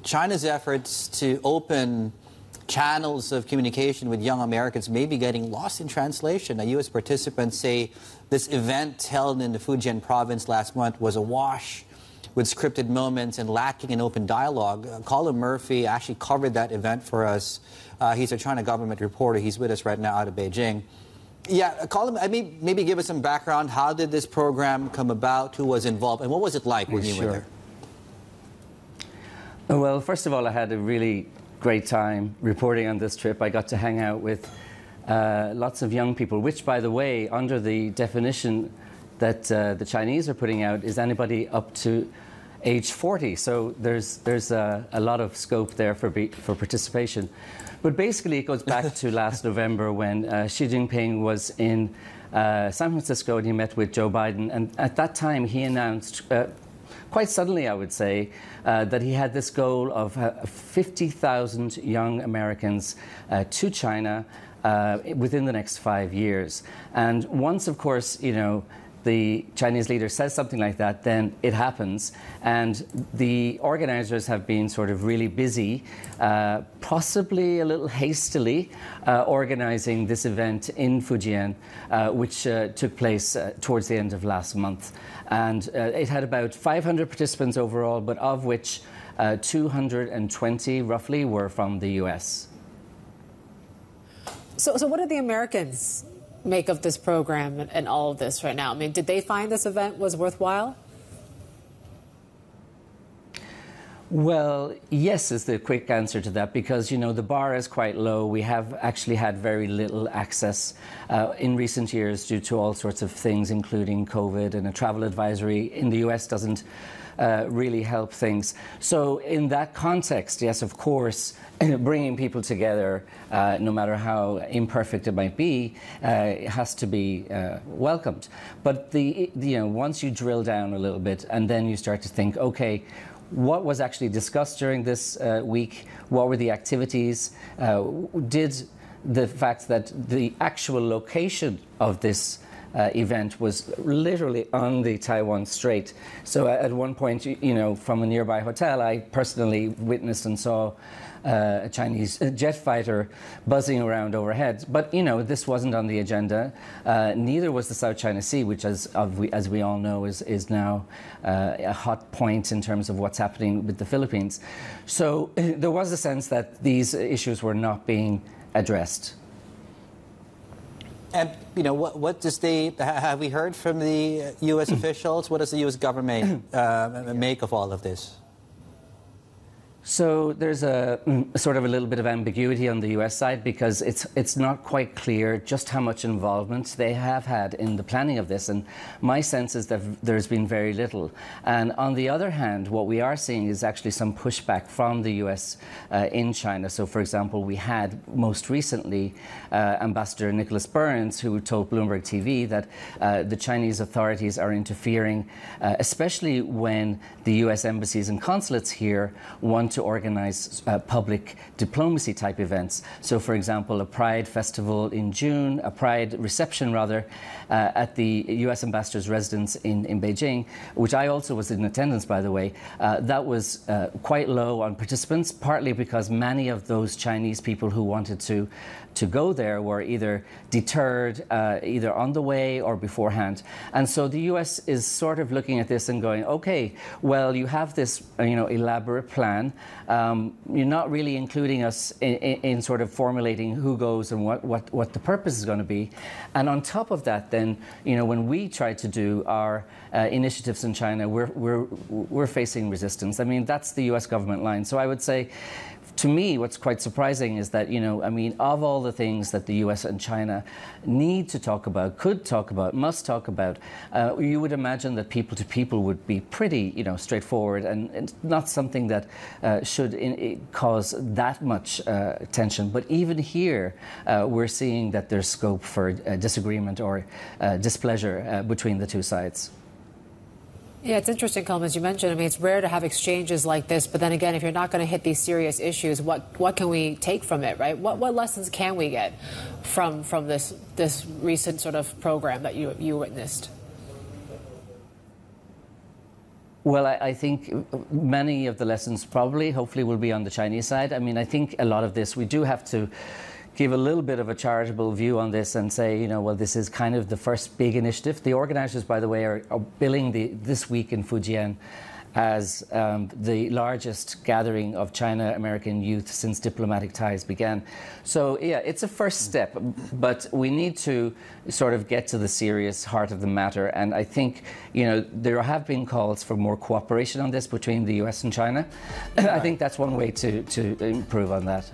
China's efforts to open channels of communication with young Americans may be getting lost in translation. Now, U.S. participants say this event held in the Fujian province last month was awash with scripted moments and lacking an open dialogue. Colum Murphy actually covered that event for us. He's a China government reporter. He's with us right now out of Beijing. Yeah, Colum, maybe give us some background. How did this program come about? Who was involved? And what was it like when you were there? Well, first of all, I had a really great time reporting on this trip. I got to hang out with lots of young people, which, by the way, under the definition that the Chinese are putting out, is anybody up to age 40. So there's a lot of scope there for participation. But basically, it goes back to last November when Xi Jinping was in San Francisco and he met with Joe Biden. And at that time, he announced, quite suddenly, I would say, that he had this goal of 50,000 young Americans to China within the next 5 years. And once, of course, the Chinese leader says something like that, then it happens. And the organizers have been sort of really busy, possibly a little hastily, organizing this event in Fujian, which took place towards the end of last month. And it had about 500 participants overall, but of which 220 roughly were from the US. So what did the Americans make of this program and all of this right now? I mean, did they find this event was worthwhile? Well, yes is the quick answer to that, because, the bar is quite low. We have actually had very little access in recent years due to all sorts of things, including COVID, and a travel advisory in the US doesn't really help things. So in that context, yes, of course, bringing people together, no matter how imperfect it might be, has to be welcomed. But once you drill down a little bit and then you start to think, okay, what was actually discussed during this week? What were the activities? Did the fact that the actual location of this event was literally on the Taiwan Strait. So at one point, from a nearby hotel, I personally witnessed and saw a Chinese jet fighter buzzing around overhead. But, this wasn't on the agenda. Neither was the South China Sea, which, as we all know, is now a hot point in terms of what's happening with the Philippines. So there was a sense that these issues were not being addressed. And, what does have we heard from the U.S. officials? What does the U.S. government make of all of this? So there's a sort of a little bit of ambiguity on the US side, because it's not quite clear just how much involvement they have had in the planning of this. And my sense is that there's been very little. And on the other hand, what we are seeing is actually some pushback from the US in China. So, for example, we had most recently Ambassador Nicholas Burns, who told Bloomberg TV that the Chinese authorities are interfering, especially when the US embassies and consulates here want to organize public diplomacy type events. So, for example, a Pride festival in June, a Pride reception rather, at the US ambassador's residence in Beijing, which I also was in attendance, by the way. That was quite low on participants, partly because many of those Chinese people who wanted to go there were either deterred, either on the way or beforehand. And so the US is sort of looking at this and going, okay, well, you have this elaborate plan. You're not really including us in sort of formulating who goes and what the purpose is going to be. And on top of that, then, when we try to do our initiatives in China, we're facing resistance. I mean, that's the US government line. So I would say, to me, what's quite surprising is that, of all the things that the US and China need to talk about, could talk about, must talk about, you would imagine that people to people would be pretty, straightforward, and not something that should cause that much tension. But even here, we're seeing that there's scope for disagreement or displeasure between the two sides. Yeah, it's interesting, Colum, as you mentioned. I mean, it's rare to have exchanges like this, but then again, if you're not going to hit these serious issues, what can we take from it, right? What lessons can we get from this recent sort of program that you witnessed? Well, I think many of the lessons probably, hopefully, will be on the Chinese side. I mean, I think a lot of this, we do have to give a little bit of a charitable view on this and say, you know, well, this is kind of the first big initiative. The organizers, by the way, are billing this week in Fujian as the largest gathering of China-American youth since diplomatic ties began. So, yeah, it's a first step, but we need to sort of get to the serious heart of the matter. And I think, you know, there have been calls for more cooperation on this between the US and China. I think that's one way to improve on that.